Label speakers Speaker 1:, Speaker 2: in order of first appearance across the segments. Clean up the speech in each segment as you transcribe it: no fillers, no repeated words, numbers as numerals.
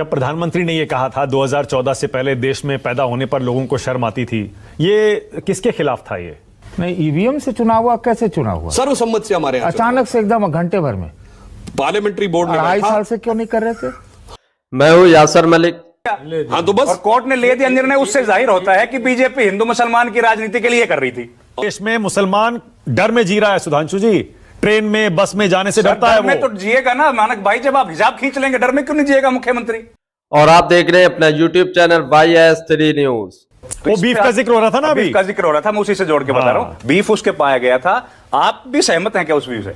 Speaker 1: जब प्रधानमंत्री ने ये कहा था 2014 से पहले देश में पैदा होने पर लोगों को शर्म आती थी, ये किसके खिलाफ था? ये
Speaker 2: नहीं, ईवीएम से चुनाव हुआ? कैसे चुनाव हुआ?
Speaker 3: सर्वसम्मत से हमारे यहाँ
Speaker 2: अचानक से एकदम घंटे भर में।
Speaker 3: पार्लियामेंट्री बोर्ड में
Speaker 2: 2.5 साल से क्यों नहीं कर रहे थे?
Speaker 4: मैं हूँ यासर मलिक।
Speaker 3: हाँ तो बस,
Speaker 5: और कोर्ट ने ले दिया निर्णय। उससे जाहिर होता है कि बीजेपी हिंदू मुसलमान की राजनीति के लिए कर रही थी।
Speaker 1: देश में मुसलमान डर में जी रहा है सुधांशु जी, ट्रेन में बस में जाने से डरता है।
Speaker 5: वो तो जिएगा ना मानक भाई, जब आप हिजाब खींच लेंगे डर में क्यों नहीं जिएगा मुख्यमंत्री?
Speaker 4: और आप देख रहे हैं अपना YouTube चैनल YS3 न्यूज।
Speaker 1: वो बीफ का जिक्र हो रहा था ना, अभी
Speaker 5: बीफ का जिक्र हो रहा था, मैं उसी से जोड़ के बता रहा हूं। बीफ उसके पाया गया था। आप भी सहमत हैं क्या उस व्यू से?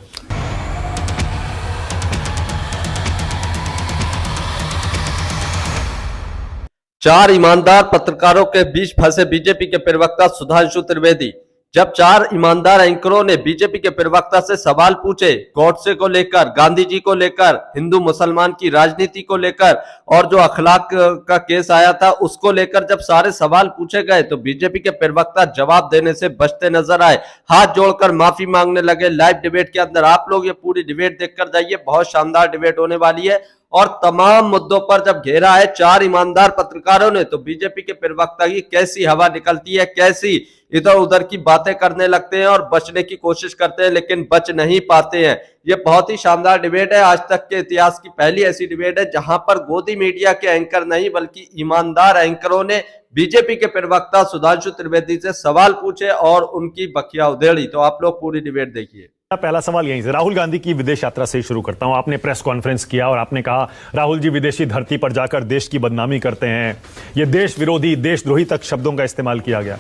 Speaker 4: चार ईमानदार पत्रकारों के बीच फंसे बीजेपी के प्रवक्ता सुधांशु त्रिवेदी। जब चार ईमानदार एंकरों ने बीजेपी के प्रवक्ता से सवाल पूछे, गॉडसे को लेकर, गांधी जी को लेकर, हिंदू मुसलमान की राजनीति को लेकर और जो अखलाक का केस आया था उसको लेकर जब सारे सवाल पूछे गए तो बीजेपी के प्रवक्ता जवाब देने से बचते नजर आए, हाथ जोड़कर माफी मांगने लगे। लाइव डिबेट के अंदर आप लोग ये पूरी डिबेट देखकर जाइए, बहुत शानदार डिबेट होने वाली है। और तमाम मुद्दों पर जब घेरा है चार ईमानदार पत्रकारों ने, तो बीजेपी के प्रवक्ता की कैसी हवा निकलती है, कैसी इधर उधर की बातें करने लगते हैं और बचने की कोशिश करते हैं लेकिन बच नहीं पाते हैं। ये बहुत ही शानदार डिबेट है, आज तक के इतिहास की पहली ऐसी डिबेट है जहां पर गोदी मीडिया के एंकर नहीं बल्कि ईमानदार एंकरों ने बीजेपी के प्रवक्ता सुधांशु त्रिवेदी से सवाल पूछे और उनकी बखिया उधेड़ी। तो आप लोग पूरी डिबेट देखिए।
Speaker 1: पहला सवाल यहीं से, राहुल गांधी की विदेश यात्रा से ही शुरू करता हूं। आपने प्रेस कॉन्फ्रेंस किया और आपने कहा राहुल जी विदेशी धरती पर जाकर देश की बदनामी करते हैं, ये देश विरोधी, देशद्रोही तक शब्दों का इस्तेमाल किया गया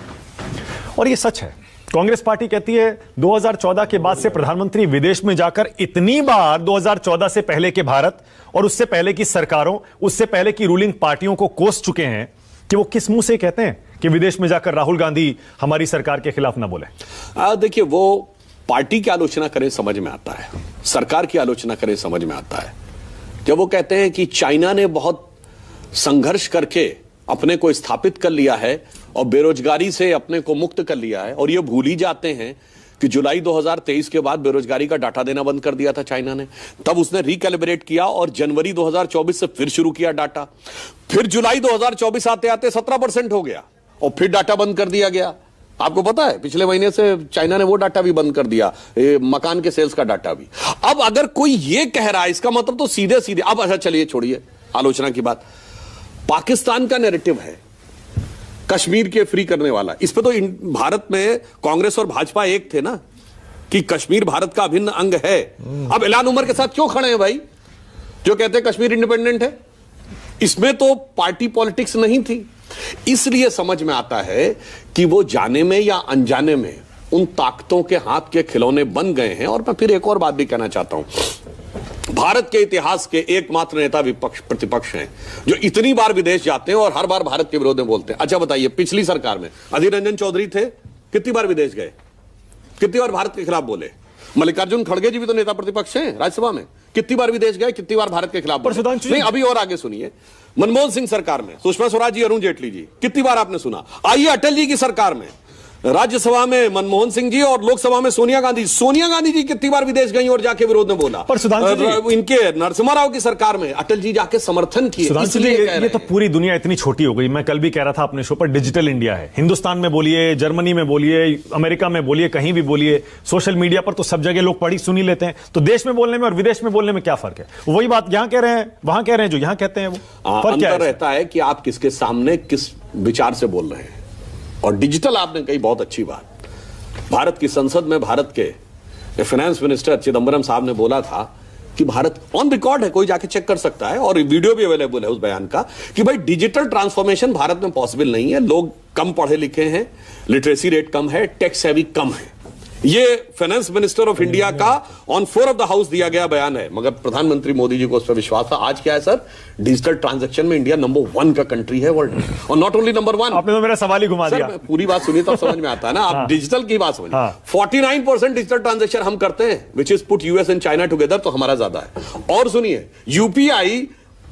Speaker 1: और ये सच है। कांग्रेस पार्टी कहती है 2014 के बाद से प्रधानमंत्री विदेश में जाकर इतनी बार 2014 से पहले के भारत और उससे पहले की सरकारों, उससे पहले की रूलिंग पार्टियों को कोस चुके हैं कि वो किस मुंह से कहते हैं कि विदेश में जाकर राहुल गांधी हमारी सरकार के खिलाफ ना बोले।
Speaker 3: देखिए, वो पार्टी की आलोचना करें समझ में आता है, सरकार की आलोचना करें समझ में आता है। जब वो कहते हैं कि चाइना ने बहुत संघर्ष करके अपने को स्थापित कर लिया है और बेरोजगारी से अपने को मुक्त कर लिया है, और ये भूल ही जाते हैं कि जुलाई 2023 के बाद बेरोजगारी का डाटा देना बंद कर दिया था चाइना ने। तब उसने रिकैलिब्रेट किया और जनवरी 2024 से फिर शुरू किया डाटा। फिर जुलाई 2024 आते आते 17% हो गया और फिर डाटा बंद कर दिया गया। आपको पता है पिछले महीने से चाइना ने वो डाटा भी बंद कर दिया, मकान के सेल्स का डाटा भी। अब अगर कोई ये कह रहा है, इसका मतलब तो सीधे सीधे, अब अच्छा चलिए छोड़िए आलोचना की बात, पाकिस्तान का नैरेटिव है कश्मीर के फ्री करने वाला। इस पे तो भारत में कांग्रेस और भाजपा एक थे ना कि कश्मीर भारत का अभिन्न अंग है। अब इलान उमर के साथ क्यों खड़े हैं भाई जो कहते हैं कश्मीर इंडिपेंडेंट है? इसमें तो पार्टी पॉलिटिक्स नहीं थी। इसलिए समझ में आता है कि वो जाने में या अनजाने में उन ताकतों के हाथ के खिलौने बन गए हैं। और मैं फिर एक और बात भी कहना चाहता हूं, भारत के इतिहास के एकमात्र नेता विपक्ष प्रतिपक्ष हैं जो इतनी बार विदेश जाते हैं और हर बार भारत के विरोध में बोलते हैं। अच्छा बताइए, पिछली सरकार में अधीर रंजन चौधरी थे, कितनी बार विदेश गए, कितनी बार भारत के खिलाफ बोले? मल्लिकार्जुन खड़गे जी भी तो नेता प्रतिपक्ष हैं राज्यसभा में, कितनी बार विदेश गए, कितनी बार भारत के खिलाफ बोले? नहीं, अभी और आगे सुनिए, मनमोहन सिंह सरकार में सुषमा स्वराज जी, अरुण जेटली जी, कितनी बार आपने सुना? आइए अटल जी की सरकार में, राज्यसभा में मनमोहन सिंह जी और लोकसभा में सोनिया गांधी जी कितनी बार विदेश गई और जाके विरोध में बोला? पर इनके नरसिम्हा राव की सरकार में अटल जी जाके समर्थन किए।
Speaker 1: ये तो पूरी दुनिया इतनी छोटी हो गई। मैं कल भी कह रहा था अपने शो पर, डिजिटल इंडिया है। हिंदुस्तान में बोलिए, जर्मनी में बोलिए, अमेरिका में बोलिए, कहीं भी बोलिए, सोशल मीडिया पर तो सब जगह लोग पढ़ी सुनी लेते हैं। तो देश में बोलने में और विदेश में बोलने में क्या फर्क है? वही बात यहां कह रहे हैं, वहां कह रहे हैं, जो यहां कहते हैं वो फर्क क्या
Speaker 3: रहता है कि आप किसके सामने किस विचार से बोल रहे हैं। और डिजिटल आपने कही बहुत अच्छी बात, भारत की संसद में भारत के फाइनेंस मिनिस्टर चिदंबरम साहब ने बोला था कि भारत, ऑन रिकॉर्ड है, कोई जाके चेक कर सकता है और वीडियो भी अवेलेबल है उस बयान का, कि भाई डिजिटल ट्रांसफॉर्मेशन भारत में पॉसिबल नहीं है, लोग कम पढ़े लिखे हैं, लिटरेसी रेट कम है, टैक्स हैवी कम है। ये फाइनेंस मिनिस्टर ऑफ इंडिया का on floor of the house दिया गया बयान है, मगर प्रधानमंत्री मोदी जी को उस पर विश्वास था। आज क्या है सर, डिजिटल ट्रांजैक्शन में इंडिया नंबर 1 का कंट्री है वर्ल्ड में, और नॉट ओनली नंबर 1।
Speaker 1: आपने तो मेरा सवाल ही घुमा दिया।
Speaker 3: पूरी बात सुनिए तो समझ में आता है ना। आप डिजिटल की बात समझिए। 49% डिजिटल ट्रांजैक्शन हम करते हैं, which is put US and China together, तो हमारा ज्यादा है। और सुनिए, यूपीआई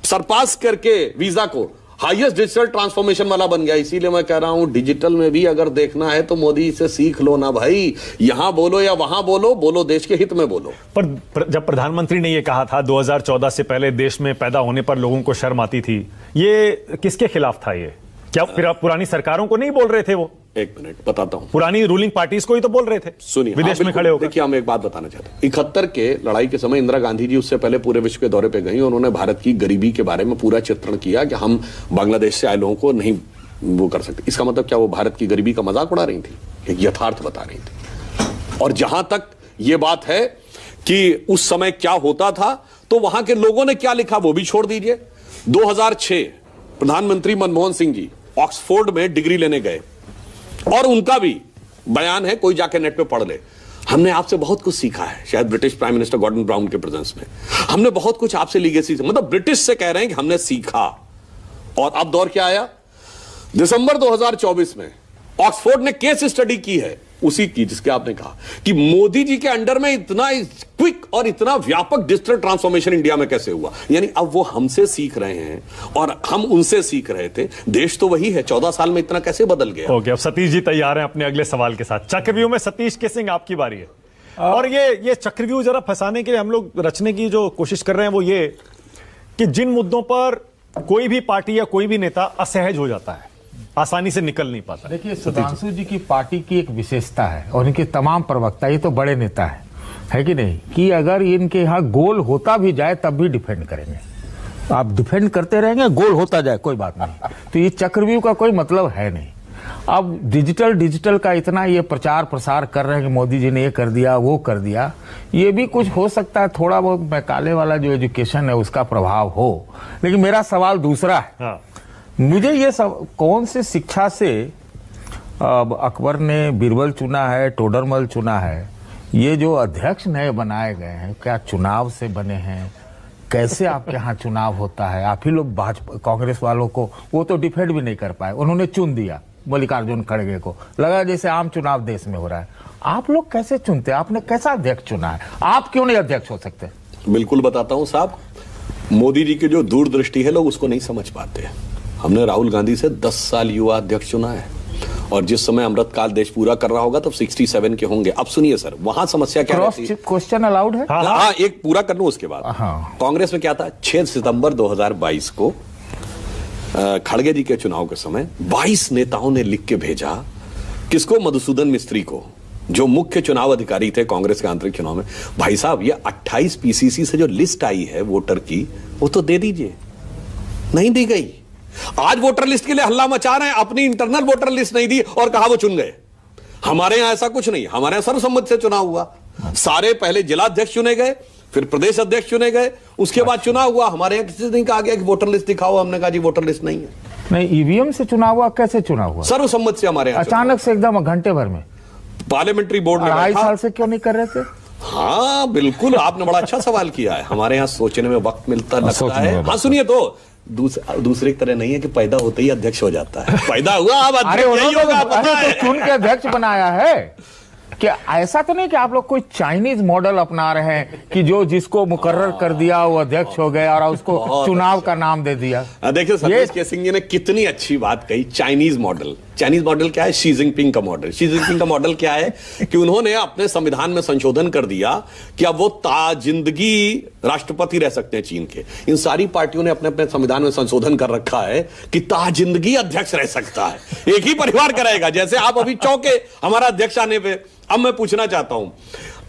Speaker 3: सरपास करके वीजा को हाईएस्ट डिजिटल ट्रांसफॉर्मेशन वाला बन गया। इसीलिए मैं कह रहा हूं डिजिटल में भी अगर देखना है तो मोदी से सीख लो ना भाई, यहां बोलो या वहां बोलो, बोलो देश के हित में बोलो।
Speaker 1: पर जब प्रधानमंत्री ने यह कहा था 2014 से पहले देश में पैदा होने पर लोगों को शर्म आती थी, ये किसके खिलाफ था? ये क्या फिर आप पुरानी सरकारों को नहीं बोल रहे थे? वो
Speaker 3: एक मिनट बताता हूं,
Speaker 1: पुरानी रूलिंग पार्टीज को ही तो बोल रहे थे।
Speaker 3: सुनिए,
Speaker 1: विदेश में खड़े होकर।
Speaker 3: देखिए हम एक बात बताना चाहते हैं, 71 के लड़ाई के समय इंदिरा गांधी जी उससे पहले पूरे विश्व के दौरे पे गई। उन्होंने भारत की गरीबी के बारे में पूरा चित्रण किया कि हम बांग्लादेश से आए लोगों को नहीं वो कर सकते। इसका मतलब क्या वो भारत की गरीबी का मजाक उड़ा रही थी? एक यथार्थ बता रही थी। और जहां तक ये बात है कि उस समय क्या होता था, तो वहां के लोगों ने क्या लिखा वो भी छोड़ दीजिए। 2006 प्रधानमंत्री मनमोहन सिंह जी ऑक्सफोर्ड में डिग्री लेने गए और उनका भी बयान है, कोई जाके नेट पे पढ़ ले। हमने आपसे बहुत कुछ सीखा है, शायद British prime minister Gordon Brown के प्रेजेंस में हमने बहुत कुछ आपसे लीगेसी से, मतलब ब्रिटिश से कह रहे हैं कि हमने सीखा। और अब दौर क्या आया? दिसंबर 2024 में ऑक्सफोर्ड ने केस स्टडी की है उसी की जिसके आपने कहा कि मोदी जी के अंडर में इतना क्विक और इतना व्यापक डिजिटल ट्रांसफॉर्मेशन इंडिया में कैसे हुआ। यानी अब वो हमसे सीख रहे हैं और हम उनसे सीख रहे थे। देश तो वही है, 14 साल में इतना कैसे बदल गया।
Speaker 1: ओके, अब सतीश जी तैयार हैं अपने अगले सवाल के साथ। चक्रव्यूह में सतीश के सिंह आपकी बारी है। और ये चक्रव्यूह जरा फंसाने के लिए हम लोग रचने की जो कोशिश कर रहे हैं वो ये कि जिन मुद्दों पर कोई भी पार्टी या कोई भी नेता असहज हो जाता है, आसानी से निकल नहीं पाता।
Speaker 2: देखिए, सुधांशु जी की पार्टी की एक विशेषता है और इनके तमाम प्रवक्ता, ये तो बड़े नेता है कि नहीं, कि अगर इनके यहाँ गोल होता भी जाए तब भी डिफेंड करेंगे। आप डिफेंड करते रहेंगे, गोल होता जाए कोई बात नहीं। तो ये चक्रव्यूह का कोई मतलब है नहीं। अब डिजिटल का इतना ये प्रचार प्रसार कर रहे हैं कि मोदी जी ने ये कर दिया वो कर दिया, ये भी कुछ हो सकता है थोड़ा बहुत मैकाले वाला जो एजुकेशन है उसका प्रभाव हो। लेकिन मेरा सवाल दूसरा है।
Speaker 1: हाँ।
Speaker 2: मुझे ये सब कौन से शिक्षा से अकबर ने बीरबल चुना है, टोडरमल चुना है, ये जो अध्यक्ष नए बनाए गए हैं क्या चुनाव से बने हैं? कैसे आपके यहाँ चुनाव होता है? आप ही लोग भाजपा कांग्रेस वालों को वो तो डिफेंड भी नहीं कर पाए, उन्होंने चुन दिया मल्लिकार्जुन खड़गे को, लगा जैसे आम चुनाव देश में हो रहा है। आप लोग कैसे चुनते हैं? आपने कैसा अध्यक्ष चुना है? आप क्यों नहीं अध्यक्ष हो सकते?
Speaker 3: बिल्कुल बताता हूं साहब, मोदी जी की जो दूरदृष्टि है लोग उसको नहीं समझ पाते। हमने राहुल गांधी से 10 साल युवा अध्यक्ष चुना है और जिस समय अमृतकाल देश पूरा कर रहा होगा तब 67 के होंगे। अब सुनिए सर, वहां समस्या क्या रहती है?
Speaker 2: क्वेश्चन अलाउड है?
Speaker 3: हाँ, एक पूरा कर लूं उसके बाद।
Speaker 2: हाँ।
Speaker 3: कांग्रेस में क्या था? 6 सितंबर 2022 को खड़गे जी के चुनाव के समय 22 नेताओं ने लिख के भेजा, किसको? मधुसूदन मिस्त्री को, जो मुख्य चुनाव अधिकारी थे कांग्रेस के आंतरिक चुनाव में। भाई साहब, ये 28 पीसीसी से जो लिस्ट आई है वोटर की, वो तो दे दीजिए। नहीं दी गई। आज वोटर लिस्ट के लिए हल्ला मचा रहे हैं, अपनी इंटरनल वोटर लिस्ट नहीं दी और कहा वो चुन गए। हमारे यहां ऐसा कुछ नहीं, हमारे यहां सर्वसम्मति से चुनाव हुआ। सारे पहले जिला अध्यक्ष चुने गए, फिर प्रदेश अध्यक्ष चुने गए, उसके बाद चुनाव हुआ। हमारे यहां किसी से नहीं कहा गया कि वोटर लिस्ट दिखाओ, हमने कहा जी वोटर लिस्ट नहीं है।
Speaker 2: नहीं, ईवीएम से चुनाव हुआ? कैसे चुनाव हुआ?
Speaker 3: सर्वसम्मति से हमारे यहां
Speaker 2: अचानक से एकदम घंटे भर में?
Speaker 3: पार्लियामेंट्री बोर्ड में
Speaker 2: 2.5 साल से क्यों नहीं कर रहे थे?
Speaker 3: हाँ बिल्कुल, आपने बड़ा अच्छा सवाल किया है। हमारे यहाँ सोचने में वक्त मिलता लगता है। हाँ सुनिए, तो दूसरे की तरह नहीं है कि पैदा होते ही अध्यक्ष हो जाता है। पैदा हुआ अब
Speaker 2: अरे
Speaker 3: अध्यक्ष
Speaker 2: चुन के अध्यक्ष बनाया है क्या? ऐसा तो नहीं कि आप लोग कोई चाइनीज मॉडल अपना रहे हैं कि जो जिसको मुकर्रर कर दिया वो अध्यक्ष हो गया और उसको चुनाव का नाम दे दिया।
Speaker 3: देखिए सतीश के सिंह जी ने कितनी अच्छी बात कही। चाइनीज मॉडल क्या है? शी जिनपिंग का मॉडल। शी जिनपिंग का मॉडल क्या है कि उन्होंने अपने संविधान में संशोधन कर दिया कि अब वो ताजिंदगी राष्ट्रपति रह सकते हैं चीन के। इन सारी पार्टियों ने अपने अपने संविधान में संशोधन कर रखा है कि ताजिंदगी अध्यक्ष रह सकता है, एक ही परिवार का रहेगा। जैसे आप अभी चौंके हमारा अध्यक्ष आने पे। अब मैं पूछना चाहता हूं,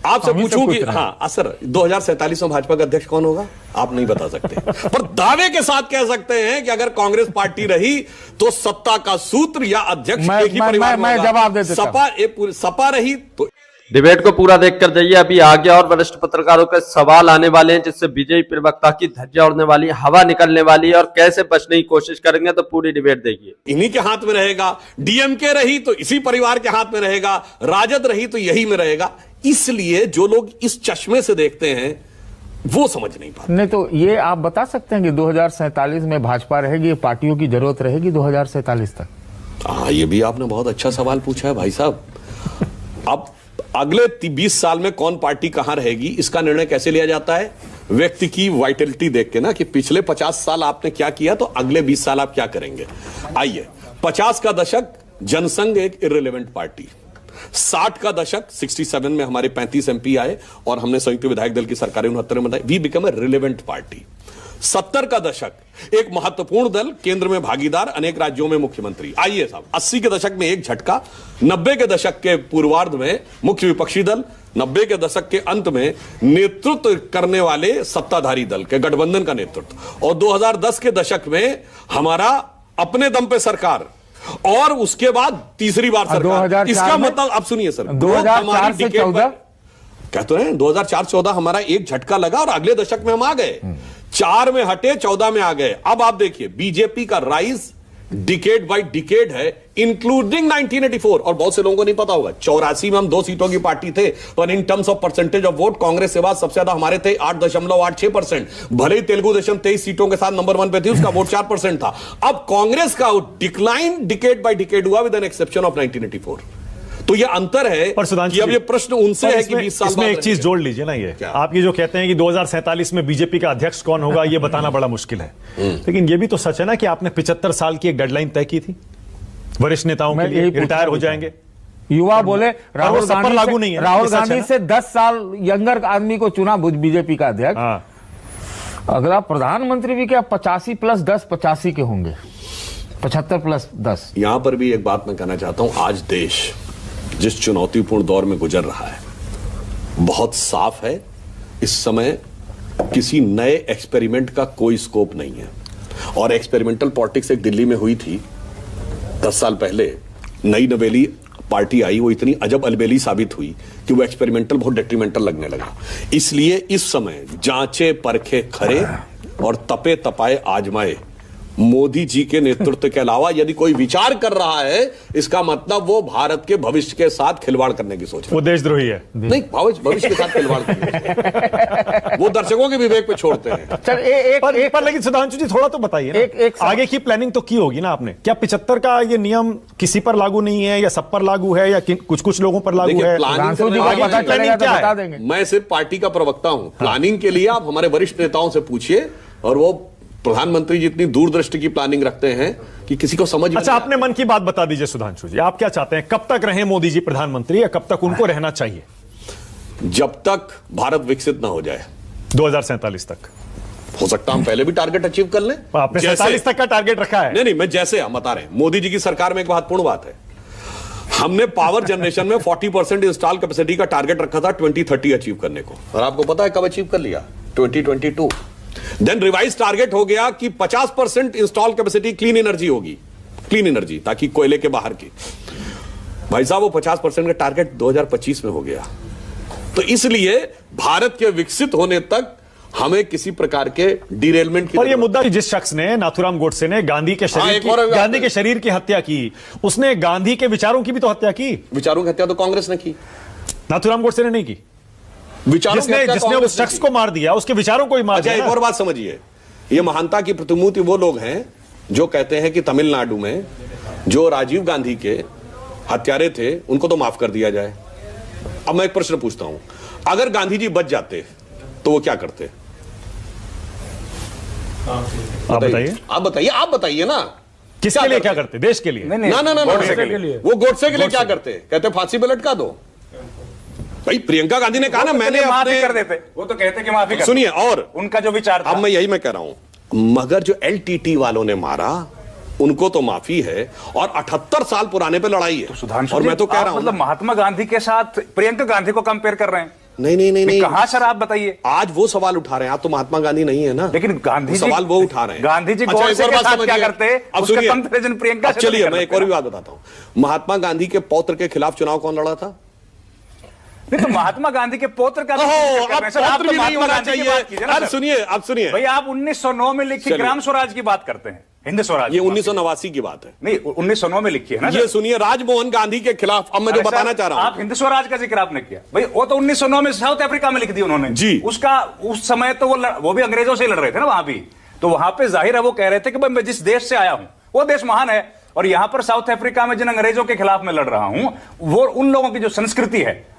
Speaker 3: आपसे पूछूं कि हाँ सर 2047 में भाजपा का अध्यक्ष कौन होगा? आप नहीं बता सकते, पर दावे के साथ कह सकते हैं कि अगर कांग्रेस पार्टी रही तो सत्ता का सूत्र या अध्यक्ष एक ही परिवार में होगा।
Speaker 2: जवाब दे देता हूं।
Speaker 3: सपा रही तो
Speaker 4: डिबेट को पूरा देखकर जाइए, अभी आगे और वरिष्ठ पत्रकारों के सवाल आने वाले हैं जिससे बीजेपी प्रवक्ता की धज्जियां उड़ने वाली, हवा निकलने वाली है और कैसे बचने की कोशिश करेंगे, तो पूरी डिबेट देखिए।
Speaker 3: इन्हीं के हाथ में रहेगा। डीएमके रही तो इसी परिवार के हाथ में रहेगा, राजद रही तो यही में रहेगा। इसलिए जो लोग इस चश्मे से देखते हैं वो समझ नहीं पाते।
Speaker 2: नहीं तो ये आप बता सकते हैं कि 2047 में भाजपा रहेगी, पार्टियों की जरूरत रहेगी 2047 तक?
Speaker 3: हाँ, ये भी आपने बहुत अच्छा सवाल पूछा है भाई साहब। अब अगले 20 साल में कौन पार्टी कहां रहेगी इसका निर्णय कैसे लिया जाता है? व्यक्ति की वाइटलिटी देख के ना कि पिछले 50 साल आपने क्या किया तो अगले 20 साल आप क्या करेंगे। आइए, 50 का दशक जनसंघ एक इर्रिलेवेंट पार्टी, 60 का दशक 67 में हमारे 35 एमपी आए और हमने संयुक्त विधायक दल की सरकारें 69 में बनाई, we become a relevant party. 70 का दशक एक महत्वपूर्ण दल, केंद्र में भागीदार, अनेक राज्यों में मुख्यमंत्री। आइए साहब, 80 के दशक में एक झटका, 90 के दशक के पूर्वार्ध में मुख्य विपक्षी दल, 90 के दशक के अंत में नेतृत्व करने वाले सत्ताधारी दल के गठबंधन का नेतृत्व, और 2010 के दशक में हमारा अपने दम पे सरकार, और उसके बाद तीसरी बार सरकार। इसका मतलब आप सुनिए सर,
Speaker 2: 2004 से 14
Speaker 3: कहते हैं 2004-14 हमारा एक झटका लगा और अगले दशक में हम आ गए, 4 में हटे 14 में आ गए। अब आप देखिए बीजेपी का राइज डिकेड बाय डिकेड है, इंक्लूडिंग 1984, और बहुत से लोगों को नहीं पता होगा 84 में हम 2 सीटों की पार्टी थे, पर in terms of percentage of vote Congress के बाद सबसे ज्यादा हमारे थे 8.86%। भले ही तेलुगु देशम 23 सीटों के साथ नंबर 1 पे थी, उसका वोट 4% था। अब कांग्रेस का डिक्लाइन डिकेड बाय डिकेड हुआ विद एन एक्सेप्शन ऑफ 1984। तो ये अंतर है।
Speaker 1: पर सुधांशु
Speaker 3: कि अब
Speaker 1: जी,
Speaker 3: ये प्रश्न उनसे है कि 20 साल
Speaker 1: इसमें
Speaker 3: बाद
Speaker 1: एक चीज जोड़ लीजिए ना, ये
Speaker 3: क्या?
Speaker 1: आप ये जो कहते हैं कि 2047 में बीजेपी का अध्यक्ष कौन होगा ये बताना बड़ा मुश्किल है, लेकिन ये भी तो सच है ना कि आपने 75 साल की एक डेडलाइन तय की थी वरिष्ठ नेताओं के लिए, रिटायर हो जाएंगे।
Speaker 2: युवा बोले राहुल
Speaker 1: सब पर
Speaker 2: गांधी
Speaker 1: लागू
Speaker 2: से,
Speaker 1: नहीं है,
Speaker 2: राहुल
Speaker 1: ये सच है
Speaker 2: गांधी
Speaker 1: ना?
Speaker 2: से 10 साल यंगर आदमी को चुना बीजेपी का अध्यक्ष।
Speaker 1: हाँ,
Speaker 2: अगला प्रधानमंत्री भी क्या 85 प्लस 10 85 के होंगे, 75 प्लस 10।
Speaker 3: यहां पर भी एक बात मैं कहना चाहता हूं, आज देश जिस चुनौतीपूर्ण दौर में गुजर रहा है बहुत साफ है, इस समय किसी नए एक्सपेरिमेंट का कोई स्कोप नहीं है। और एक्सपेरिमेंटल पॉलिटिक्स एक दिल्ली में हुई थी 10 साल पहले, नई नवेली पार्टी आई, वो इतनी अजब अलबेली साबित हुई कि वो एक्सपेरिमेंटल बहुत डेट्रीमेंटल लगने लगा। इसलिए इस समय जांचे परखे खरे और तपे तपाए आजमाए मोदी जी के नेतृत्व के अलावा यदि कोई विचार कर रहा है, इसका मतलब वो भारत के भविष्य के साथ खिलवाड़ करने की सोच रहा है।
Speaker 1: वो देशद्रोही है।
Speaker 3: नहीं, भविष्य के साथ खिलवाड़ करने की सोच रहा है। वो दर्शकों के विवेक पे छोड़ते हैं।
Speaker 2: चल
Speaker 1: पर लेकिन सुधांशु जी थोड़ा तो बताइए ना,
Speaker 2: एक
Speaker 1: आगे की प्लानिंग तो की होगी ना आपने। क्या 75 का ये नियम किसी पर लागू नहीं है, या सब पर लागू है, या कुछ कुछ लोगों पर लागू
Speaker 3: देखिए,
Speaker 1: है?
Speaker 3: प्लानिंग
Speaker 2: रांसू जी को
Speaker 3: करने
Speaker 2: पता
Speaker 3: वाली
Speaker 2: चलेगा तो
Speaker 1: क्या है?
Speaker 2: बता देंगे।
Speaker 3: मैं सिर्फ पार्टी का प्रवक्ता हूं। प्लानिंग के लिए आप हमारे वरिष्ठ नेताओं से पूछिए, और वो प्रधानमंत्री जितनी दूरदृष्टि की प्लानिंग रखते हैं कि किसी को समझ में
Speaker 1: अच्छा,
Speaker 3: नहीं
Speaker 1: अपने मन की बात बता दीजिए सुधांशु जी, आप क्या चाहते हैं, कब तक रहे मोदी जी प्रधानमंत्री, या कब तक उनको रहना चाहिए?
Speaker 3: जब तक भारत विकसित ना हो जाए,
Speaker 1: 2047 तक।
Speaker 3: हो सकता हम पहले भी टारगेट अचीव कर लें।
Speaker 1: आपने
Speaker 3: जैसे-
Speaker 1: 47 तक का टारगेट रखा है।
Speaker 3: नहीं, मैं जैसे हम बता रहे हैं, मोदी जी की सरकार में एक महत्वपूर्ण बात है, हमने पावर जनरेशन में 40% इंस्टॉल कैपेसिटी का टारगेट रखा था 2030 अचीव करने को, और आपको पता है कब अचीव कर लिया? 2022। देन रिवाइज टारगेट हो गया कि 50% इंस्टॉल कैपेसिटी क्लीन एनर्जी होगी, क्लीन एनर्जी, ताकि कोयले के बाहर की। भाई साहब, वो 50% का टारगेट 2025 में हो गया। तो इसलिए भारत के विकसित होने तक हमें किसी प्रकार के डिरेलमेंट की
Speaker 1: और ये मुद्दा, जिस शख्स ने, नाथुराम गोडसे ने गांधी के शरीर
Speaker 3: एक और
Speaker 1: गांधी के शरीर की हत्या की, उसने गांधी के विचारों की भी तो हत्या की।
Speaker 3: विचारों की हत्या तो कांग्रेस ने की,
Speaker 1: नाथुराम गोडसे ने नहीं की।
Speaker 3: विचारों की हत्या
Speaker 1: जिसने
Speaker 3: कांग्रेस
Speaker 1: उस
Speaker 3: ने
Speaker 1: शख्स
Speaker 3: की।
Speaker 1: को मार दिया, उसके विचारों को ही मार
Speaker 3: अच्छा,
Speaker 1: दिया
Speaker 3: एक
Speaker 1: ना।
Speaker 3: और बात समझिए, ये महानता की प्रतिमूर्ति वो लोग हैं जो कहते हैं कि तमिलनाडु में जो राजीव गांधी के हत्यारे थे उनको तो माफ कर दिया जाए। अब मैं एक प्रश्न पूछता हूं, अगर गांधी जी बच जाते तो वो क्या करते?
Speaker 1: आप बताइए,
Speaker 3: आप बताइए ना।
Speaker 1: किसके लिए क्या करते? देश के लिए।
Speaker 5: नहीं,
Speaker 3: ना ना ना,
Speaker 5: गोडसे के लिए।
Speaker 3: वो गोडसे के लिए क्या करते? कहते फांसी पे लटका दो। भाई प्रियंका गांधी ने कहा ना, मैंने
Speaker 5: माफी
Speaker 3: अपने,
Speaker 5: कर देते, वो तो कहते कि माफी कर।
Speaker 3: सुनिए, और
Speaker 5: उनका जो विचार था,
Speaker 3: अब मैं यही मैं कह रहा हूं, मगर जो एलटीटी वालों ने मारा उनको तो माफी है, और 78 साल पुराने पे लड़ाई है।
Speaker 5: सुधांशु
Speaker 3: और
Speaker 5: जी,
Speaker 3: मैं तो कह
Speaker 5: आप
Speaker 3: रहा हूं
Speaker 5: मतलब महात्मा गांधी के साथ प्रियंका गांधी को कंपेयर कर रहे हैं?
Speaker 3: नहीं,
Speaker 5: कहां सर, आप बताइए।
Speaker 3: आज वो सवाल उठा रहे हैं, आप तो महात्मा गांधी नहीं है ना,
Speaker 5: लेकिन गांधी जी,
Speaker 3: सवाल वो उठा रहे हैं।
Speaker 5: गांधी जी
Speaker 3: अच्छा,
Speaker 5: गोडसे
Speaker 3: एक और
Speaker 5: के
Speaker 3: बात
Speaker 5: साथ
Speaker 3: समझिए।
Speaker 5: क्या करते?
Speaker 3: अब
Speaker 5: उसका
Speaker 3: सुनिए,
Speaker 5: कंपैरिजन प्रियंका
Speaker 3: अब
Speaker 5: से तो
Speaker 3: चलिए
Speaker 5: नहीं
Speaker 3: मैं
Speaker 5: कर
Speaker 3: एक और भी
Speaker 5: सकते।
Speaker 3: बात बताता हूं। महात्मा गांधी के पौत्र के खिलाफ चुनाव कौन लड़ा था?
Speaker 5: नहीं, तो महात्मा गांधी के पौत्र का
Speaker 3: ओहो, अब
Speaker 5: सर, आप
Speaker 3: पौत्र
Speaker 5: तो
Speaker 3: भी नहीं
Speaker 5: महात्मा
Speaker 3: होना
Speaker 5: गांधी की बात कीजिए
Speaker 3: चाहिए।
Speaker 5: ना
Speaker 3: अब
Speaker 5: सर।
Speaker 3: सुनिए
Speaker 5: भाई, आप 1909 में लिखी
Speaker 3: चलिए।
Speaker 5: ग्राम स्वराज की बात करते हैं, हिंद स्वराज।
Speaker 3: ये 1989 की बात है।
Speaker 5: नहीं, 1909 में लिखी है ना
Speaker 3: ये
Speaker 5: सर?
Speaker 3: सुनिए, राजमोहन गांधी के खिलाफ, अब मैं जो
Speaker 5: अरे
Speaker 3: बताना
Speaker 5: सर,
Speaker 3: चाह रहा
Speaker 5: आप
Speaker 3: हूं,
Speaker 5: हिंद स्वराज का जिक्र आपने किया, भाई वो तो 1909 में साउथ अफ्रीका में लिख दी उन्होंने
Speaker 3: जी।
Speaker 5: उसका, उस समय तो वो भी अंग्रेजों से लड़ रहे थे ना वहां भी, तो वहां पे जाहिर है वो कह रहे थे कि भाई मैं जिस देश से आया हूं वो देश महान है, और यहां पर साउथ अफ्रीका में जिन अंग्रेजों के खिलाफ मैं लड़ रहा हूं, वो उन लोगों की जो संस्कृति है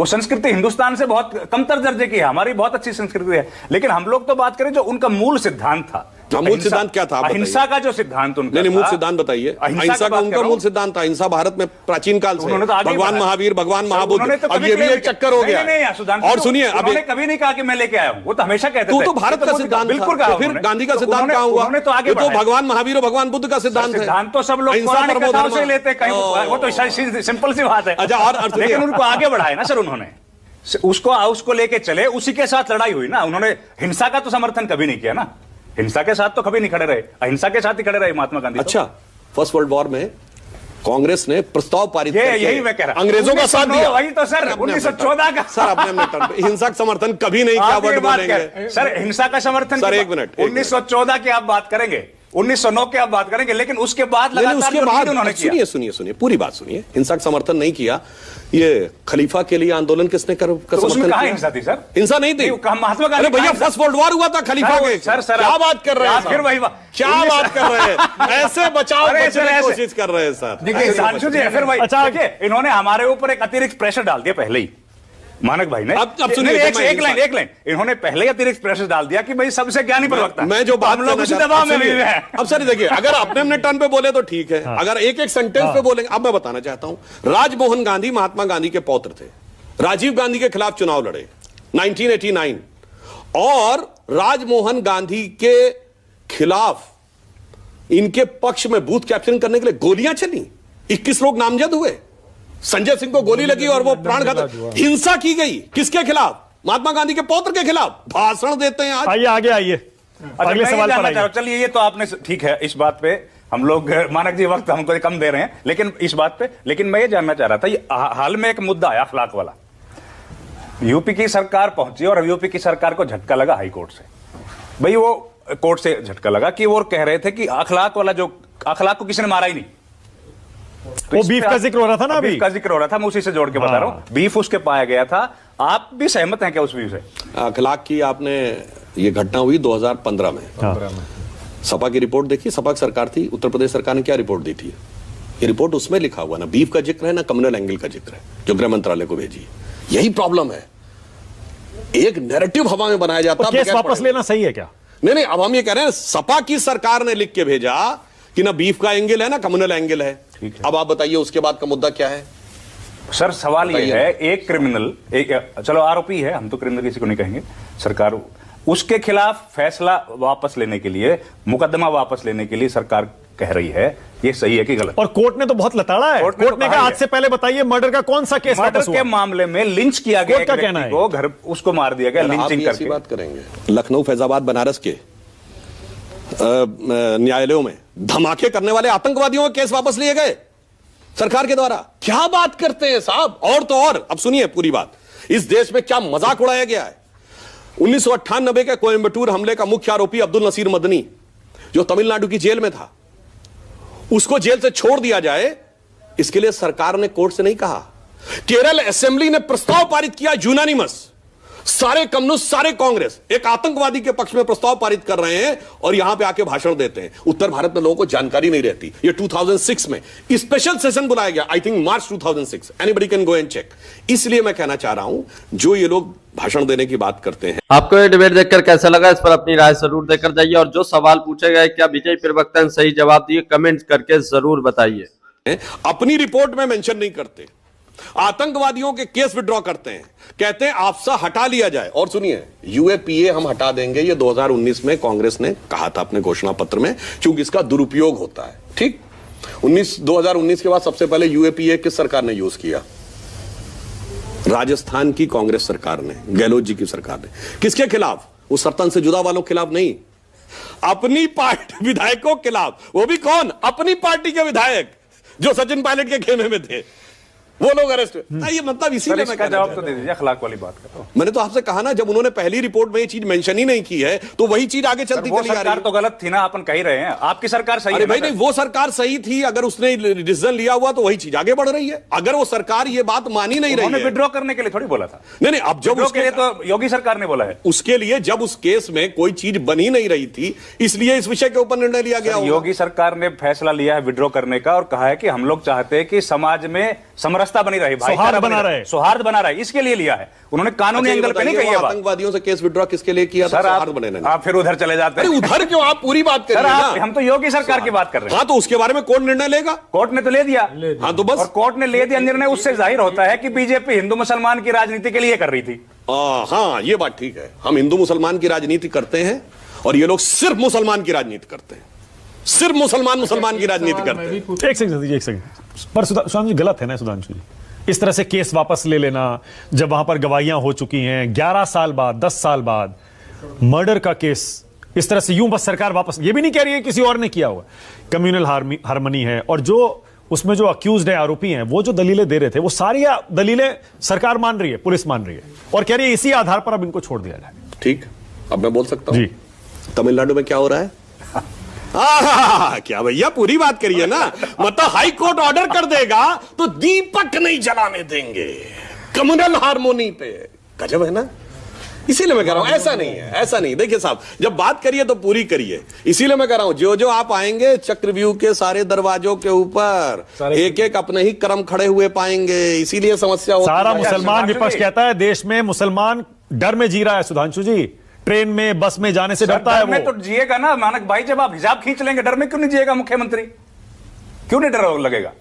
Speaker 5: वो संस्कृति हिंदुस्तान से बहुत कमतर दर्जे की है, हमारी बहुत अच्छी संस्कृति है, लेकिन हम लोग तो बात करें जो उनका मूल सिद्धांत था।
Speaker 3: मूल सिद्धांत क्या था?
Speaker 5: अहिंसा का जो सिद्धांत उनका
Speaker 3: नहीं, मूल सिद्धांत बताइए। अहिंसा का उनका मूल सिद्धांत था। अहिंसा भारत में प्राचीन काल से, भगवान महावीर, भगवान महाबुद्ध, अब ये भी एक चक्कर हो गया। और सुनिए,
Speaker 5: उन्होंने कभी नहीं कहा कि मैं लेके आया हूं, वो तो हमेशा कहते थे
Speaker 3: तो भारत का सिद्धांत
Speaker 5: बिल्कुल
Speaker 3: था।
Speaker 5: कहा।
Speaker 3: फिर गांधी का सिद्धांत कहां हुआ?
Speaker 5: उन्होंने तो आगे
Speaker 3: तो भगवान महावीर और भगवान बुद्ध का सिद्धांत है।
Speaker 5: सिद्धांत तो सब लोग पौराणिक कथाओं से लेते हैं, वो तो सिंपल सी बात है।
Speaker 3: अच्छा, और
Speaker 5: लेकिन उनको आगे बढ़ाया ना सर उन्होंने, उसको लेके चले, उसी के साथ लड़ाई हुई ना। उन्होंने हिंसा का तो समर्थन कभी नहीं किया ना, हिंसा के साथ तो कभी नहीं खड़े रहे, अहिंसा के साथ ही खड़े रहे महात्मा गांधी।
Speaker 3: अच्छा, फर्स्ट वर्ल्ड वॉर में कांग्रेस ने प्रस्ताव पारित
Speaker 5: करके यही मैं कह रहा,
Speaker 3: अंग्रेजों का साथ दिया।
Speaker 5: वही तो सर 1914 का
Speaker 3: सर अपने हिंसा का समर्थन कभी नहीं किया। वर्ड बोलेंगे
Speaker 5: सर, हिंसा का समर्थन
Speaker 3: सर, 1 मिनट,
Speaker 5: 1914 की आप बात करेंगे, 1909 की आप बात करेंगे, लेकिन उसके बाद
Speaker 3: उन्होंने सुनिए पूरी बात सुनिए। हिंसा का समर्थन नहीं किया। ये खलीफा के लिए आंदोलन किसने कर समर्थन किया?
Speaker 5: हिंसा थी सर,
Speaker 3: हिंसा नहीं थी।
Speaker 5: महात्मा गांधी।
Speaker 3: भैया फर्स्ट वर्ल्ड वॉर हुआ था खलीफा के।
Speaker 5: सर
Speaker 3: क्या बात कर रहे हैं?
Speaker 5: फिर वही
Speaker 3: क्या बात कर रहे हैं? ऐसे बचाव की कोशिश कर रहे हैं सर।
Speaker 5: देखिए फिर वही, देखिए इन्होंने हमारे ऊपर एक अतिरिक्त प्रेशर डाल दिया पहले ही, मानक भाई ने।
Speaker 3: अब सुनिए,
Speaker 5: एक लाइन इन्होंने पहले ही अतिरिक्त प्रेशर डाल दिया कि भाई सबसे ज्ञानी प्रवक्ता।
Speaker 3: मैं जो बात
Speaker 5: लोग उसी दबाव में भी हैं।
Speaker 3: अब सर देखिए, अगर अपने टर्न पे बोले तो ठीक है, अगर एक एक सेंटेंस पे बोलेंगे। अब मैं बताना चाहता हूं, राजमोहन गांधी महात्मा गांधी के पौत्र थे, राजीव गांधी के खिलाफ चुनाव लड़े 1989, और राजमोहन गांधी के खिलाफ इनके पक्ष में बूथ कैप्चरिंग करने के लिए गोलियां चली, 21 लोग नामजद हुए, संजय सिंह को गोली लगी और वो प्राण घातक। हिंसा की गई किसके खिलाफ? महात्मा गांधी के पौत्र के खिलाफ। भाषण देते हैं आज।
Speaker 1: आइए आगे आइए, अगले सवाल पर आइए।
Speaker 5: चलिए, ये तो आपने ठीक है, इस बात पे हम लोग मानक जी वक्त हमको कम दे रहे हैं, लेकिन इस बात पे, लेकिन मैं ये जानना चाह रहा था, ये हाल में एक मुद्दा आया अखलाक वाला, यूपी की सरकार पहुंची और यूपी की सरकार को झटका लगा हाई कोर्ट से। भाई वो कोर्ट से झटका लगा कि वो कह रहे थे कि अखलाक वाला, जो अखलाक को किसी ने मारा ही नहीं।
Speaker 1: तो वो बीफ का जिक्र हो रहा था ना,
Speaker 5: बीफ का जिक्र हो रहा था, मैं उसी से जोड़ के बता रहा हूं, बीफ उसके पाया गया था। आप भी सहमत हैं क्या उस व्यू से?
Speaker 3: अखलाक की आपने, ये घटना हुई 2015 में। सपा की रिपोर्ट देखी, सपा की सरकार थी, उत्तर प्रदेश सरकार ने क्या रिपोर्ट दी थी? ये रिपोर्ट उसमें लिखा हुआ ना बीफ का जिक्र है ना कम्युनल एंगल का जिक्र है, जो गृह मंत्रालय को भेजी। यही प्रॉब्लम है, एक नैरेटिव हवा में बनाया जाता है।
Speaker 1: केस वापस लेना सही है क्या?
Speaker 3: नहीं, अब हम ये कह रहे हैं सपा की सरकार ने लिख के भेजा कि ना बीफ का एंगल है ना कम्युनल एंगल है। अब आप बताइए उसके बाद का मुद्दा क्या है?
Speaker 5: सर सवाल ये है, एक क्रिमिनल, चलो आरोपी है, हम तो क्रिमिनल किसी को नहीं कहेंगे, सरकार उसके खिलाफ फैसला वापस लेने के लिए, मुकदमा वापस लेने के लिए सरकार कह रही है, ये सही है कि गलत?
Speaker 1: और कोर्ट ने तो बहुत लताड़ा है। कोर्ट ने कहा आज से पहले बताइए मर्डर का कौन सा केस वापस हुआ?
Speaker 5: के मामले में लिंच किया गया,
Speaker 1: का कहना है
Speaker 5: घर उसको मार दिया गया लिंचिंग करके।
Speaker 3: बात करेंगे लखनऊ, फैजाबाद, बनारस के न्यायालयों में धमाके करने वाले आतंकवादियों के केस वापस लिए गए सरकार के द्वारा। क्या बात करते हैं साहब? और तो और, अब सुनिए पूरी बात, इस देश में क्या मजाक उड़ाया गया है। 1998 के कोयंबटूर हमले का मुख्य आरोपी अब्दुल नसीर मदनी, जो तमिलनाडु की जेल में था, उसको जेल से छोड़ दिया जाए, इसके लिए सरकार ने कोर्ट से नहीं कहा। केरल असेंबली ने प्रस्ताव पारित किया, यूनानिमस, सारे कम्युनिस्ट, सारे कांग्रेस एक आतंकवादी के पक्ष में प्रस्ताव पारित कर रहे हैं और यहां पे आके भाषण देते हैं। उत्तर भारत में लोगों को जानकारी नहीं रहती। ये 2006 में स्पेशल सेशन बुलाया गया, I think March 2006, anybody can go and check. इसलिए मैं कहना चाह रहा हूं, जो ये लोग भाषण देने की बात करते हैं।
Speaker 4: आपको ये डिबेट देखकर कैसा लगा, इस पर अपनी राय जरूर देकर जाइए, और जो सवाल पूछे गए क्या बीजेपी प्रवक्ता ने सही जवाब दिए, कमेंट करके जरूर बताइए।
Speaker 3: अपनी रिपोर्ट में मेंशन नहीं करते, आतंकवादियों के केस विड्रॉ करते हैं, कहते हैं आपसा हटा लिया जाए। और सुनिए, यूएपीए हम हटा देंगे, ये 2019 में कांग्रेस ने कहा था अपने घोषणा पत्र में, क्योंकि इसका दुरुपयोग होता है। ठीक, 2019 के बाद सबसे पहले यूएपीए किस सरकार ने यूज किया? राजस्थान की कांग्रेस सरकार ने, गहलोत जी की सरकार ने। किसके खिलाफ? वो सर्तन से जुदा वालों के खिलाफ नहीं, अपनी पार्टी विधायकों के खिलाफ। वो भी कौन? अपनी पार्टी के विधायक जो सचिन पायलट के खेमे में थे, वो लोग अरेस्ट हुए। ये मतलब इसीलिए मैं
Speaker 5: जवाब तो दे दीजिए, अखलाक वाली बात कर।
Speaker 3: मैंने तो आपसे कहा ना, जब उन्होंने पहली रिपोर्ट में ये चीज मेंशन ही नहीं की है, तो वही चीज आगे चलती चली आ रही है।
Speaker 5: सरकार तो गलत थी ना, अपन कह ही रहे हैं। आपकी सरकार सही है।
Speaker 3: अरे भाई नहीं, वो सरकार सही थी, अगर उसने डिसीजन लिया हुआ तो वही चीज आगे बढ़ रही है। अगर वो सरकार ये बात मानी नहीं रही है,
Speaker 5: विड्रॉ करने के लिए थोड़ी बोला था।
Speaker 3: नहीं, अब जब
Speaker 5: उसके लिए तो योगी सरकार ने बोला है,
Speaker 3: उसके लिए जब उस केस में कोई चीज बनी नहीं रही थी, इसलिए इस विषय के ऊपर निर्णय लिया गया।
Speaker 5: योगी सरकार ने फैसला लिया है विड्रॉ करने का और कहा है कि हम लोग चाहते हैं कि समाज में समरसता बनी रहे,
Speaker 1: सौहार्द
Speaker 5: भाईचारा
Speaker 1: बना रहे।
Speaker 5: सौहार्द बना रहे, इसके लिए लिया है उन्होंने। कानूनी एंगल पे नहीं कही है बात।
Speaker 3: आतंकवादियों से केस विड्रॉ किसके लिए किया था?
Speaker 5: सर
Speaker 3: सौहार्द बनाने ने।
Speaker 5: आप फिर उधर चले जाते हैं।
Speaker 3: उधर क्यों? आप पूरी बात
Speaker 5: सर
Speaker 3: करिए ना।
Speaker 5: हम तो योगी सरकार की बात कर रहे हैं।
Speaker 3: हाँ, तो उसके बारे में कौन निर्णय लेगा?
Speaker 5: कोर्ट ने तो ले दिया।
Speaker 3: हाँ, तो बस।
Speaker 5: और कोर्ट ने ले दिया निर्णय, उससे जाहिर होता है कि बीजेपी हिंदू मुसलमान की राजनीति के लिए कर रही थी।
Speaker 3: हाँ, ये बात ठीक है। हम हिंदू मुसलमान की राजनीति करते हैं और ये लोग सिर्फ मुसलमान की राजनीति करते हैं, सिर्फ मुसलमान की राजनीति करते हैं।
Speaker 1: एक सेकंड पर सुधांशु जी गलत है ना सुधांशु जी, इस तरह से केस वापस ले लेना जब वहां पर गवाहियां हो चुकी हैं 11 साल बाद 10 साल बाद मर्डर का केस इस तरह से यूं बस सरकार वापस, ये भी नहीं कह रही है किसी और ने किया होगा, कम्युनल हार्मनी है और जो उसमें जो अक्यूज्ड है, आरोपी हैं, वो जो दलीलें दे रहे थे वो सारी दलीलें सरकार मान रही है, पुलिस मान रही है और कह रही है इसी आधार पर अब इनको छोड़ दिया जाए।
Speaker 3: ठीक, अब मैं बोल सकता हूं
Speaker 1: जी।
Speaker 3: तमिलनाडु में क्या हो रहा है? क्या भैया, पूरी बात करिए ना। मतलब हाई कोर्ट ऑर्डर कर देगा तो दीपक नहीं जलाने देंगे कम्युनल हार्मोनी पे। गजब है ना। इसीलिए मैं कह रहा हूं ऐसा नहीं है, ऐसा नहीं। देखिए साहब, जब बात करिए तो पूरी करिए। इसीलिए मैं कह रहा हूं जो जो आप आएंगे चक्रव्यूह के सारे दरवाजों के ऊपर एक एक अपने ही कर्म खड़े हुए पाएंगे। इसीलिए समस्या होती है।
Speaker 1: सारा मुसलमान विपक्ष कहता है देश में मुसलमान डर में जी रहा है सुधांशु जी, ट्रेन में बस में जाने से डरता है वो।
Speaker 5: तो जिएगा ना मानक भाई, जब आप हिजाब खींच लेंगे डर में क्यों नहीं जिएगा मुख्यमंत्री? क्यों नहीं डर लगेगा?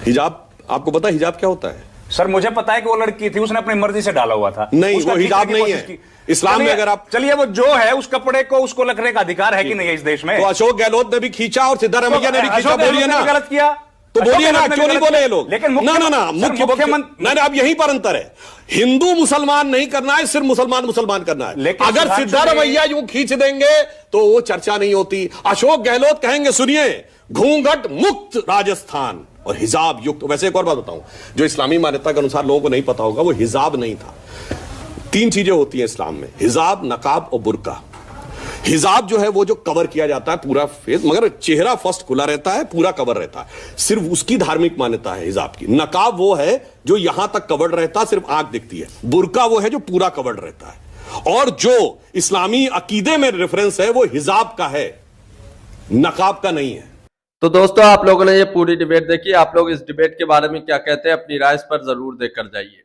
Speaker 3: हिजाब, आपको पता है हिजाब क्या होता है?
Speaker 5: सर मुझे पता है कि वो लड़की थी, उसने अपनी मर्जी से डाला हुआ था।
Speaker 3: नहीं,
Speaker 5: उसका
Speaker 3: वो हिजाब नहीं है। इस्लाम में अगर आप,
Speaker 5: चलिए वो जो है उस कपड़े को उसको रखने का अधिकार है कि नहीं है इस देश में?
Speaker 3: तो अशोक गहलोत ने भी खींचा और सिद्धारमैया ने भी खींचा। बोलिए ना,
Speaker 5: गलत किया
Speaker 3: तो बोलिए ना, क्यों नहीं बोले ये लोग?
Speaker 5: लेकिन
Speaker 3: ना मुख्यमंत्री, नहीं, अब यहीं पर अंतर है। हिंदू मुसलमान नहीं करना है, सिर्फ मुसलमान करना है। अगर सिद्धारमैया यूं खींच देंगे तो वो चर्चा नहीं होती। अशोक गहलोत कहेंगे सुनिए, घूंघट मुक्त राजस्थान और हिजाब युक्त। वैसे एक और बात बताऊं, जो इस्लामी मान्यता के अनुसार लोगों को नहीं पता होगा, वो हिजाब नहीं था। 3 चीजें होती हैं इस्लाम में, हिजाब, नकाब और बुर्का। हिजाब जो है वो जो कवर किया जाता है पूरा फेस, मगर चेहरा फर्स्ट खुला रहता है, पूरा कवर रहता है, सिर्फ उसकी धार्मिक मान्यता है हिजाब की। नकाब वो है जो यहां तक कवर्ड रहता है, सिर्फ आंख दिखती है। बुर्का वो है जो पूरा कवर्ड रहता है। और जो इस्लामी अकीदे में रेफरेंस है वो हिजाब का है, नकाब का नहीं है।
Speaker 4: तो दोस्तों, आप लोगों ने ये पूरी डिबेट देखी। आप लोग इस डिबेट के बारे में क्या कहते हैं, अपनी राय इस पर जरूर देकर जाइए।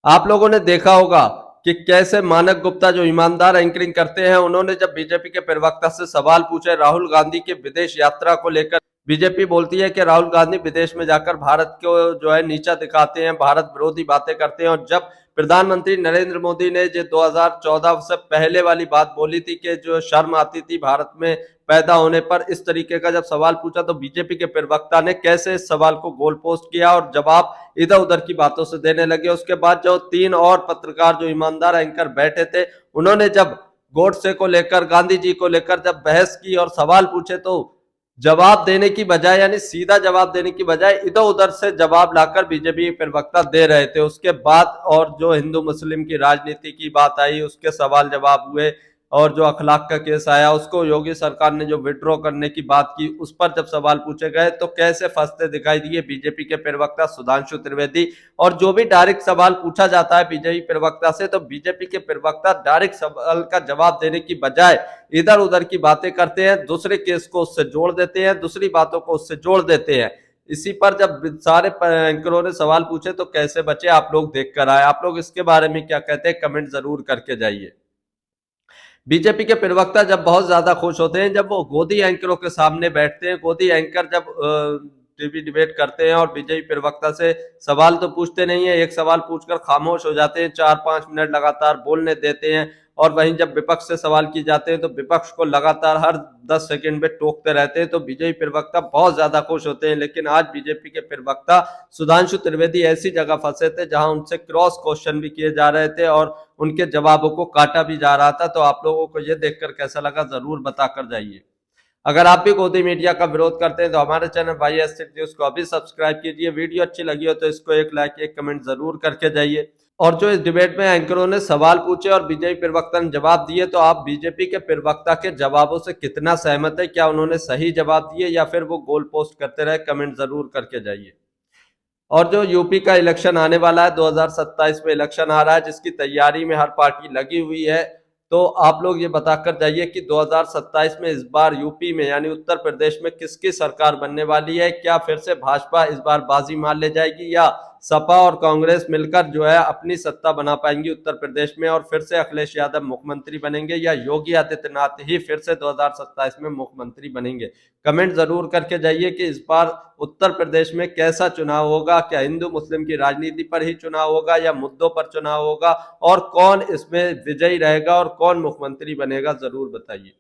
Speaker 4: आप लोगों ने देखा होगा कि कैसे मानक गुप्ता जो ईमानदार एंकरिंग करते हैं, उन्होंने जब बीजेपी के प्रवक्ता से सवाल पूछे राहुल गांधी की विदेश यात्रा को लेकर, बीजेपी बोलती है कि राहुल गांधी विदेश में जाकर भारत को जो है नीचा दिखाते हैं, भारत विरोधी बातें करते हैं। और जब प्रधानमंत्री नरेंद्र मोदी ने जो 2014 से पहले वाली बात बोली थी कि जो शर्म आती थी भारत में पैदा होने पर, इस तरीके का जब सवाल पूछा तो बीजेपी के प्रवक्ता ने कैसे इस सवाल को गोल पोस्ट किया और जवाब इधर उधर की बातों से देने लगे। उसके बाद जो 3 और पत्रकार जो ईमानदार एंकर बैठे थे, उन्होंने जब गोडसे को लेकर, गांधी जी को लेकर जब बहस की और सवाल पूछे तो जवाब देने की बजाय, यानी सीधा जवाब देने की बजाय इधर उधर से जवाब लाकर बीजेपी प्रवक्ता दे रहे थे। उसके बाद और जो हिंदू मुस्लिम की राजनीति की बात आई, उसके सवाल जवाब हुए और जो अखलाक का केस आया उसको योगी सरकार ने जो विड्रॉ करने की बात की, उस पर जब सवाल पूछे गए तो कैसे फंसते दिखाई दिए बीजेपी के प्रवक्ता सुधांशु त्रिवेदी। और जो भी डायरेक्ट सवाल पूछा जाता है बीजेपी प्रवक्ता से, तो बीजेपी के प्रवक्ता डायरेक्ट सवाल का जवाब देने की बजाय इधर उधर की बातें करते हैं, दूसरे केस को उससे जोड़ देते हैं, दूसरी बातों को उससे जोड़ देते हैं। इसी पर जब सारे एंकरों ने सवाल पूछे तो कैसे बचे, आप लोग देख कर आए। आप लोग इसके बारे में क्या कहते हैं, कमेंट जरूर करके जाइए। बीजेपी के प्रवक्ता जब बहुत ज्यादा खुश होते हैं जब वो गोदी एंकरों के सामने बैठते हैं। गोदी एंकर जब टीवी डिबेट करते हैं और बीजेपी प्रवक्ता से सवाल तो पूछते नहीं है, एक सवाल पूछकर खामोश हो जाते हैं, 4-5 मिनट लगातार बोलने देते हैं। और वहीं जब विपक्ष से सवाल किए जाते हैं तो विपक्ष को लगातार हर 10 सेकंड में टोकते रहते हैं, तो बीजेपी प्रवक्ता बहुत ज्यादा खुश होते हैं। लेकिन आज बीजेपी के प्रवक्ता सुधांशु त्रिवेदी ऐसी जगह फंसे थे जहां उनसे क्रॉस क्वेश्चन भी किए जा रहे थे और उनके जवाबों को काटा भी जा रहा था। तो आप लोगों को यह देखकर कैसा लगा जरूर बताकर जाइए। अगर आप भी गोदी मीडिया का विरोध करते हैं तो हमारे चैनल YS न्यूज को अभी सब्सक्राइब कीजिए। वीडियो अच्छी लगी हो तो इसको एक लाइक, एक कमेंट जरूर करके जाइए। और जो इस डिबेट में एंकरों ने सवाल पूछे और बीजेपी प्रवक्ता ने जवाब दिए, तो आप बीजेपी के प्रवक्ता के जवाबों से कितना सहमत है? क्या उन्होंने सही जवाब दिए या फिर वो गोल पोस्ट करते रहे? कमेंट जरूर करके जाइए। और जो यूपी का इलेक्शन आने वाला है, 2027 में इलेक्शन आ रहा है, जिसकी तैयारी में हर पार्टी लगी हुई है। तो आप लोग ये बताकर जाइए कि 2027 में इस बार यूपी में यानी उत्तर प्रदेश में किसकी सरकार बनने वाली है। क्या फिर से भाजपा इस बार बाजी मार ले जाएगी या सपा और कांग्रेस मिलकर जो है अपनी सत्ता बना पाएंगी उत्तर प्रदेश में और फिर से अखिलेश यादव मुख्यमंत्री बनेंगे या योगी आदित्यनाथ ही फिर से 2027 में मुख्यमंत्री बनेंगे। कमेंट जरूर करके जाइए कि इस बार उत्तर प्रदेश में कैसा चुनाव होगा। क्या हिंदू मुस्लिम की राजनीति पर ही चुनाव होगा या मुद्दों पर चुनाव होगा और कौन इसमें विजयी रहेगा और कौन मुख्यमंत्री बनेगा, जरूर बताइए।